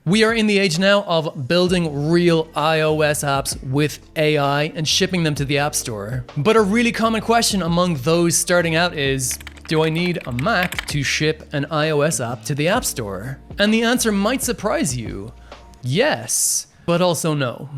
We are in the age now of building real iOS apps with AI and shipping them to the App Store. But a really common question among those starting out is, do I need a Mac to ship an iOS app to the App Store? And the answer might surprise you. Yes, but also no.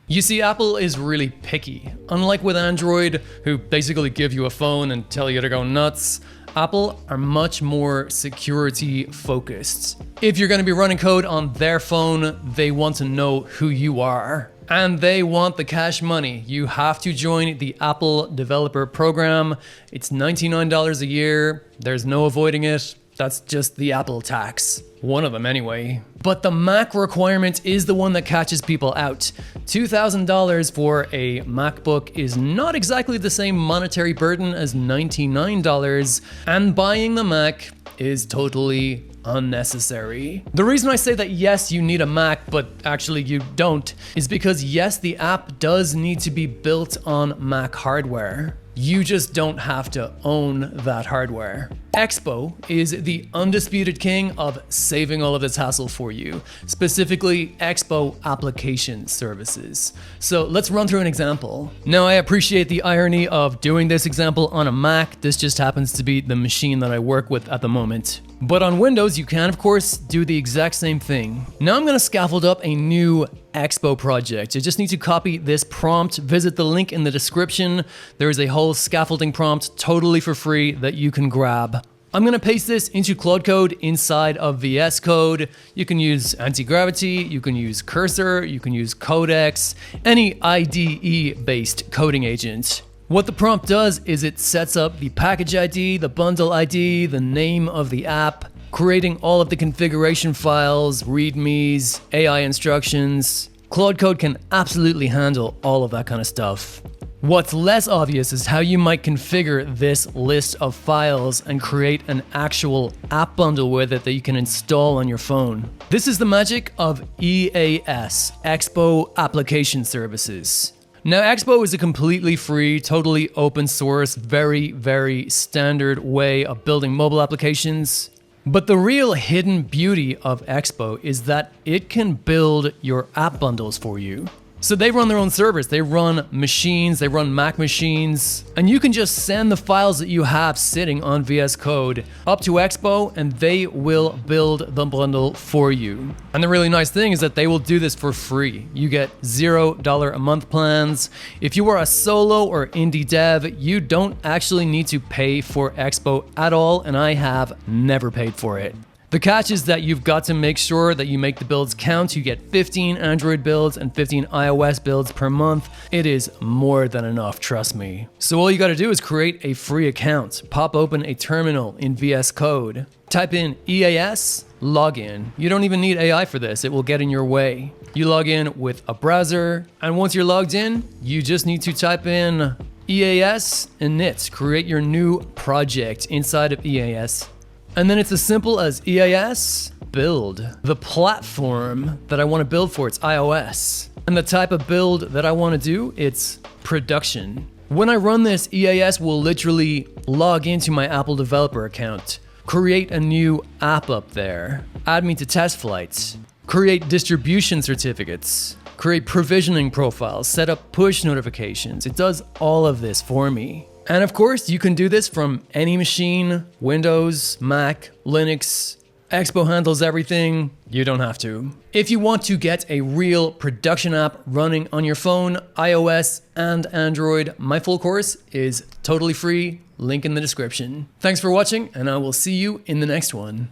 You see, Apple is really picky. Unlike with Android, who basically give you a phone and tell you to go nuts, Apple are much more security focused. If you're going to be running code on their phone, they want to know who you are. And they want the cash money. You have to join the Apple Developer Program. It's $99 a year. There's no avoiding it. That's just the Apple tax. One of them anyway. But the Mac requirement is the one that catches people out. $2,000 for a MacBook is not exactly the same monetary burden as $99, and buying the Mac is totally unnecessary. The reason I say that yes, you need a Mac, but actually you don't, is because yes, the app does need to be built on Mac hardware. You just don't have to own that hardware. Expo is the undisputed king of saving all of this hassle for you, specifically Expo application services. So let's run through an example. Now, I appreciate the irony of doing this example on a Mac. This just happens to be the machine that I work with at the moment. But on Windows, you can, of course, do the exact same thing. Now I'm going to scaffold up a new Expo project. You just need to copy this prompt, visit the link in the description. There is a whole scaffolding prompt totally for free that you can grab. I'm going to paste this into Claude Code inside of VS Code. You can use anti-gravity, you can use Cursor, you can use Codex, any IDE-based coding agent. What the prompt does is it sets up the package ID, the bundle ID, the name of the app, creating all of the configuration files, readmes, AI instructions. Claude Code can absolutely handle all of that kind of stuff. What's less obvious is how you might configure this list of files and create an actual app bundle with it that you can install on your phone. This is the magic of EAS, Expo Application Services. Now, Expo is a completely free, totally open source, very standard way of building mobile applications. But the real hidden beauty of Expo is that it can build your app bundles for you. So they run their own servers, they run machines, they run Mac machines, and you can just send the files that you have sitting on VS Code up to Expo and they will build the bundle for you. And the really nice thing is that they will do this for free. You get $0 a month plans. If you are a solo or indie dev, you don't actually need to pay for Expo at all, and I have never paid for it. The catch is that you've got to make sure that you make the builds count. You get 15 Android builds and 15 iOS builds per month. It is more than enough, trust me. So all you gotta do is create a free account, pop open a terminal in VS Code, type in EAS, log in. You don't even need AI for this, it will get in your way. You log in with a browser, and once you're logged in, you just need to type in EAS init, create your new project inside of EAS. And then it's as simple as EAS build. The platform that I want to build for, it's iOS. And the type of build that I want to do, it's production. When I run this, EAS will literally log into my Apple developer account, create a new app up there, add me to test flights, create distribution certificates, create provisioning profiles, set up push notifications. It does all of this for me. And of course, you can do this from any machine, Windows, Mac, Linux. Expo handles everything. You don't have to. If you want to get a real production app running on your phone, iOS and Android, my full course is totally free. Link in the description. Thanks for watching, and I will see you in the next one.